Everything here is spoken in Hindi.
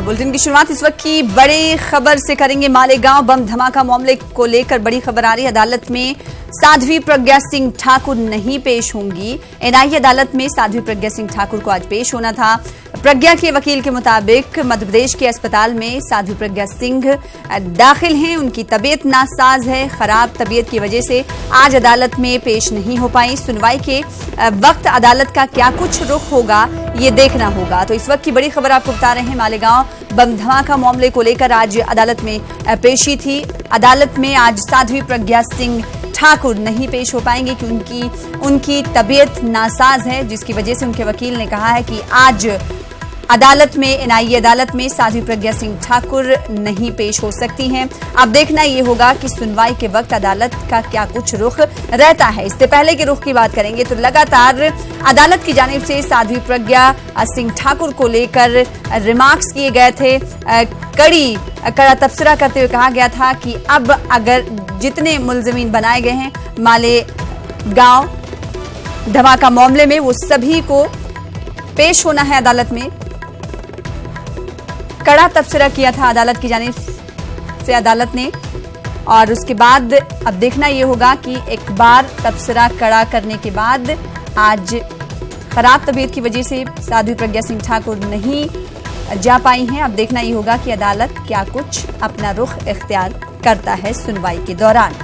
बुलेटिन की शुरुआत इस वक्त की बड़ी खबर से करेंगे। मालेगांव बम धमाका मामले को लेकर बड़ी खबर आ रही है। अदालत में साध्वी प्रज्ञा सिंह ठाकुर नहीं पेश होंगी। एनआईए अदालत में साध्वी प्रज्ञा सिंह ठाकुर को आज पेश होना था। प्रज्ञा के वकील के मुताबिक मध्य प्रदेश के अस्पताल में साध्वी प्रज्ञा सिंह दाखिल हैं। उनकी तबीयत नासाज है। खराब तबीयत की वजह से आज अदालत में पेश नहीं हो पाई। सुनवाई के वक्त अदालत का क्या कुछ रुख होगा ये देखना होगा। तो इस वक्त की बड़ी खबर आपको बता रहे हैं। मालेगांव बम धमाका मामले को लेकर आज अदालत में पेशी थी। अदालत में आज साध्वी प्रज्ञा सिंह ठाकुर नहीं पेश हो पाएंगे कि उनकी तबीयत नासाज है, जिसकी वजह से उनके वकील ने कहा है कि आज अदालत में एनआईए अदालत में साध्वी प्रज्ञा सिंह ठाकुर नहीं पेश हो सकती हैं। अब देखना ये होगा कि सुनवाई के वक्त अदालत का क्या कुछ रुख रहता है। इससे पहले के रुख की बात करेंगे तो लगातार अदालत की जानिब से साध्वी प्रज्ञा सिंह ठाकुर को लेकर रिमार्क्स किए गए थे। कड़ा तबसरा करते हुए कहा गया था कि अब अगर जितने मुलजिमीन बनाए गए हैं मालेगांव धमाका मामले में, वो सभी को पेश होना है अदालत में। कड़ा तबसरा किया था अदालत की जानिब से अदालत ने, और उसके बाद अब देखना यह होगा कि एक बार तबसरा कड़ा करने के बाद आज खराब तबीयत की वजह से साध्वी प्रज्ञा सिंह ठाकुर नहीं जा पाई हैं। अब देखना ये होगा कि अदालत क्या कुछ अपना रुख इख्तियार करता है सुनवाई के दौरान।